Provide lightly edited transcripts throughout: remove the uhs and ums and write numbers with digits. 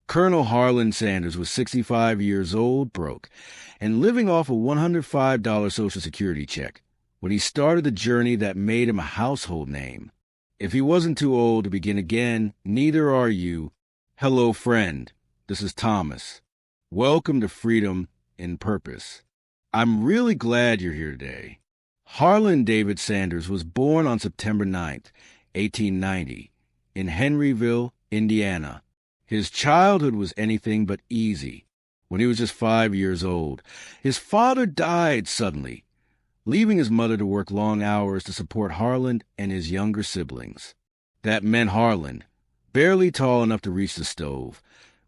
Colonel Harland Sanders was 65 years old, broke, and living off a $105 Social Security check when he started the journey that made him a household name. If he wasn't too old to begin again, neither are you. Hello, friend. This is Thomas. Welcome to Freedom in Purpose. I'm really glad you're here today. Harland David Sanders was born on September 9th, 1890, in Henryville, Indiana. His childhood was anything but easy. When he was just 5 years old, his father died suddenly, leaving his mother to work long hours to support Harland and his younger siblings. That meant Harland, barely tall enough to reach the stove,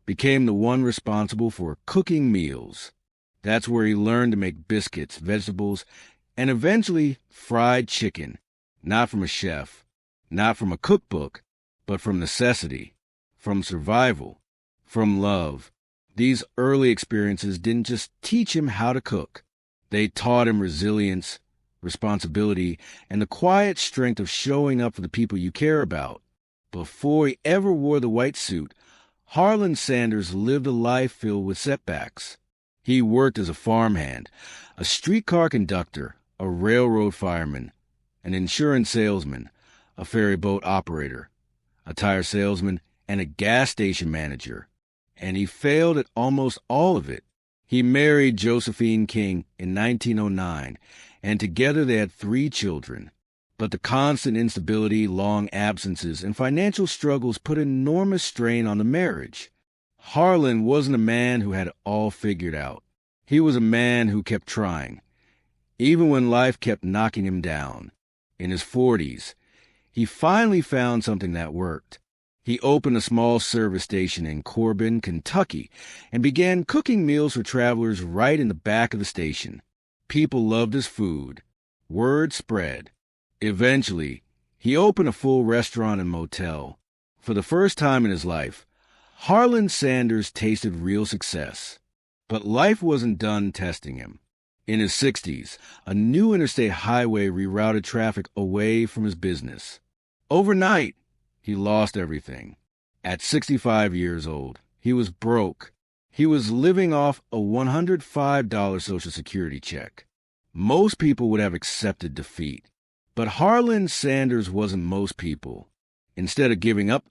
became the one responsible for cooking meals. That's where he learned to make biscuits, vegetables, and eventually fried chicken, not from a chef, not from a cookbook, but from necessity, from survival, from love. These early experiences didn't just teach him how to cook. They taught him resilience, responsibility, and the quiet strength of showing up for the people you care about. Before he ever wore the white suit, Harland Sanders lived a life filled with setbacks. He worked as a farmhand, a streetcar conductor, a railroad fireman, an insurance salesman, a ferry boat operator, a tire salesman, and a gas station manager, and he failed at almost all of it. He married Josephine King in 1909, and together they had 3 children. But the constant instability, long absences, and financial struggles put enormous strain on the marriage. Harland wasn't a man who had it all figured out. He was a man who kept trying, even when life kept knocking him down. In his 40s, he finally found something that worked. He opened a small service station in Corbin, Kentucky, and began cooking meals for travelers right in the back of the station. People loved his food. Word spread. Eventually, he opened a full restaurant and motel. For the first time in his life, Harland Sanders tasted real success. But life wasn't done testing him. In his 60s, a new interstate highway rerouted traffic away from his business. Overnight, he lost everything. At 65 years old, he was broke. He was living off a $105 Social Security check. Most people would have accepted defeat. But Harland Sanders wasn't most people. Instead of giving up,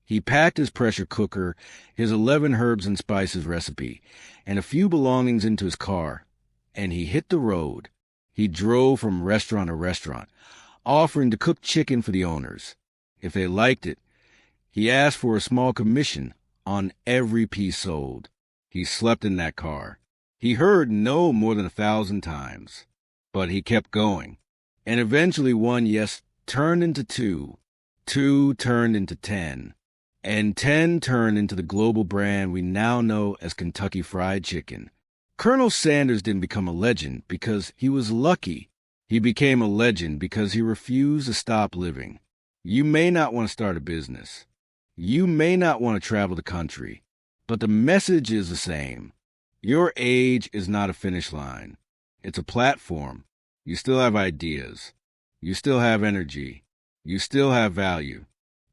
he packed his pressure cooker, his 11 herbs and spices recipe, and a few belongings into his car, and he hit the road. He drove from restaurant to restaurant, offering to cook chicken for the owners. If they liked it, he asked for a small commission on every piece sold. He slept in that car. He heard no more than 1,000 times. But he kept going. And eventually one yes turned into 2. 2 turned into 10. And 10 turned into the global brand we now know as Kentucky Fried Chicken. Colonel Sanders didn't become a legend because he was lucky. He became a legend because he refused to stop living. You may not want to start a business. You may not want to travel the country, but the message is the same. Your age is not a finish line. It's a platform. You still have ideas. You still have energy. You still have value.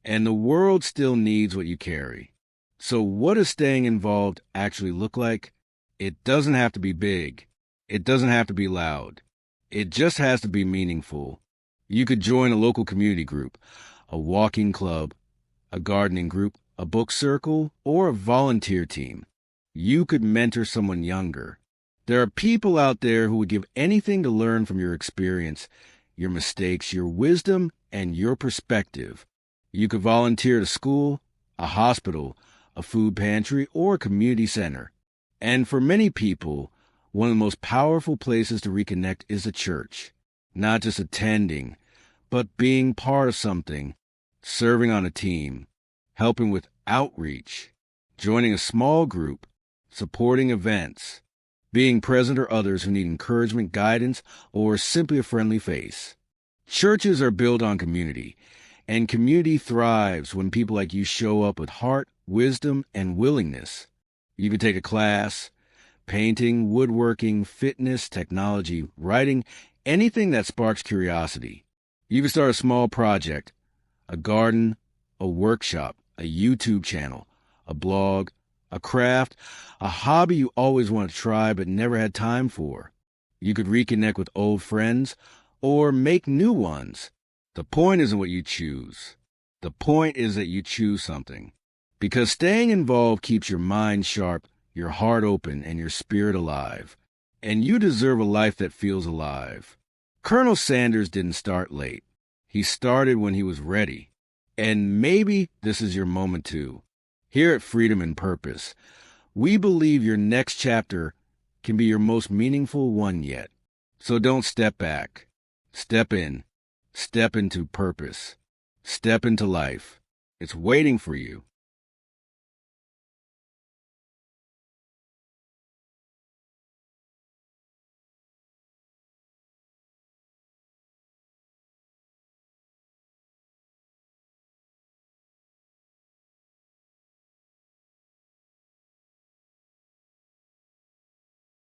And the world still needs what you carry. So what does staying involved actually look like? It doesn't have to be big. It doesn't have to be loud. It just has to be meaningful. You could join a local community group, a walking club, a gardening group, a book circle, or a volunteer team. You could mentor someone younger. There are people out there who would give anything to learn from your experience, your mistakes, your wisdom, and your perspective. You could volunteer at a school, a hospital, a food pantry, or a community center. And for many people, one of the most powerful places to reconnect is a church. Not just attending, but being part of something, serving on a team, helping with outreach, joining a small group, supporting events, being present or others who need encouragement, guidance, or simply a friendly face. Churches are built on community, and community thrives when people like you show up with heart, wisdom, and willingness. You can take a class, painting, woodworking, fitness, technology, writing, anything that sparks curiosity. You can start a small project, a garden, a workshop, a YouTube channel, a blog, a craft, a hobby you always wanted to try but never had time for. You could reconnect with old friends or make new ones. The point isn't what you choose. The point is that you choose something. Because staying involved keeps your mind sharp, your heart open, and your spirit alive. And you deserve a life that feels alive. Colonel Sanders didn't start late. He started when he was ready. And maybe this is your moment too. Here at Freedom and Purpose, we believe your next chapter can be your most meaningful one yet. So don't step back. Step in. Step into purpose. Step into life. It's waiting for you.